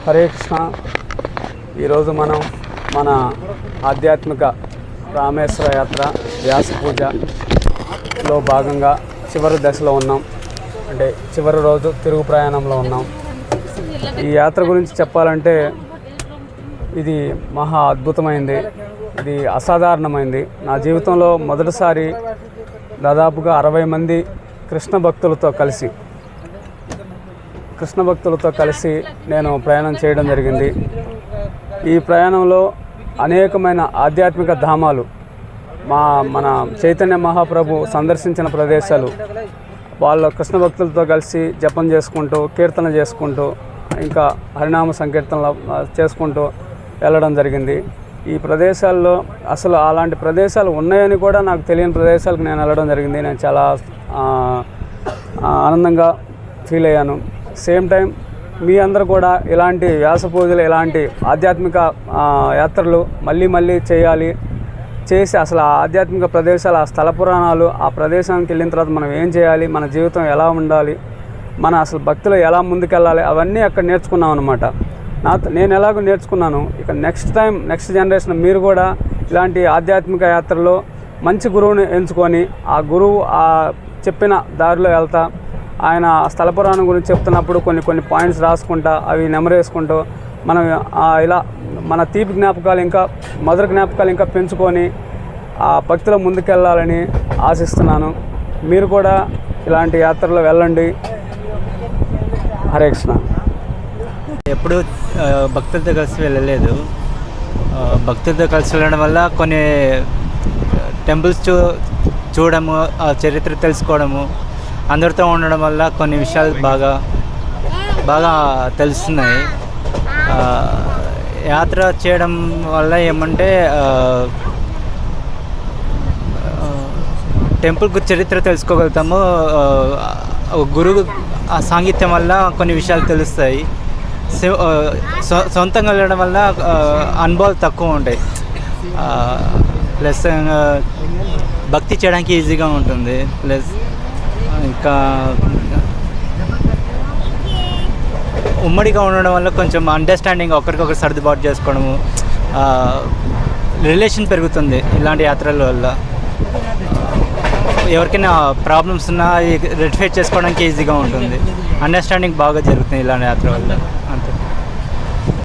హరే కృష్ణ. ఈరోజు మనం మన ఆధ్యాత్మిక రామేశ్వర యాత్ర వ్యాస పూజలో భాగంగా చివరి దశలో ఉన్నాం. అంటే చివరి రోజు తిరుగు ప్రయాణంలో ఉన్నాం. ఈ యాత్ర గురించి చెప్పాలంటే ఇది మహా అద్భుతమైంది, ఇది అసాధారణమైంది. నా జీవితంలో మొదటిసారి దాదాపుగా 60 మంది కృష్ణ భక్తులతో కలిసి నేను ప్రయాణం చేయడం జరిగింది. ఈ ప్రయాణంలో అనేకమైన ఆధ్యాత్మిక ధామాలు, మన చైతన్య మహాప్రభు సందర్శించిన ప్రదేశాలు, వాళ్ళ కృష్ణ భక్తులతో కలిసి జపం చేసుకుంటూ, కీర్తన చేసుకుంటూ, ఇంకా హరినామ సంకీర్తనలు చేసుకుంటూ వెళ్ళడం జరిగింది. ఈ ప్రదేశాల్లో అసలు అలాంటి ప్రదేశాలు ఉన్నాయని కూడా నాకు తెలియని ప్రదేశాలకు నేను వెళ్ళడం జరిగింది. నేను చాలా ఆనందంగా ఫీల్ అయ్యాను. సేమ్ టైం మీ అందరూ కూడా ఇలాంటి వ్యాస పూజలు, ఇలాంటి ఆధ్యాత్మిక యాత్రలు మళ్ళీ చేసి అసలు ఆ ఆధ్యాత్మిక ప్రదేశాలు, ఆ స్థల పురాణాలు, ఆ ప్రదేశానికి వెళ్ళిన తర్వాత మనం ఏం చేయాలి, మన జీవితం ఎలా ఉండాలి, మన అసలు భక్తులు ఎలా ముందుకెళ్ళాలి, అవన్నీ అక్కడ నేర్చుకున్నాం అనమాట. నేను ఎలాగో నేర్చుకున్నాను. ఇక నెక్స్ట్ జనరేషన్ మీరు కూడా ఇలాంటి ఆధ్యాత్మిక యాత్రలో మంచి గురువుని ఎంచుకొని, ఆ గురువు చెప్పిన దారిలో వెళ్తా, ఆయన స్థల పురాణం గురించి చెప్తున్నప్పుడు కొన్ని పాయింట్స్ రాసుకుంటా, అవి నెమరేసుకుంటూ మనం ఇలా మన తీపి జ్ఞాపకాలు, ఇంకా మధుర జ్ఞాపకాలు ఇంకా పెంచుకొని ఆ భక్తిలో ముందుకెళ్ళాలని ఆశిస్తున్నాను. మీరు కూడా ఇలాంటి యాత్రలో వెళ్ళండి. హరే కృష్ణ. ఎప్పుడు భక్తులతో కలిసి వెళ్ళలేదు. భక్తులతో కలిసి వెళ్ళడం వల్ల కొన్ని టెంపుల్స్ చూడడము, ఆ చరిత్ర తెలుసుకోవడము, అందరితో ఉండడం వల్ల కొన్ని విషయాలు బాగా తెలుస్తున్నాయి. యాత్ర చేయడం వల్ల ఏమంటే టెంపుల్కు చరిత్ర తెలుసుకోగలుగుతాము. గురువు ఆ సాంగత్యం వల్ల కొన్ని విషయాలు తెలుస్తాయి. సొంతంగా వెళ్ళడం వల్ల అనుభవాలు తక్కువ ఉంటాయి. ప్లస్ భక్తి చేయడానికి ఈజీగా ఉంటుంది. ప్లస్ ఇంకా ఉమ్మడిగా ఉండడం వల్ల కొంచెం అండర్స్టాండింగ్, ఒకరికొకరు సర్దుబాటు చేసుకోవడము, రిలేషన్ పెరుగుతుంది. ఇలాంటి యాత్రల వల్ల ఎవరికైనా ప్రాబ్లమ్స్ ఉన్నా రెక్టిఫై చేసుకోవడానికి ఈజీగా ఉంటుంది. అండర్స్టాండింగ్ బాగా జరుగుతుంది ఇలాంటి యాత్ర వల్ల.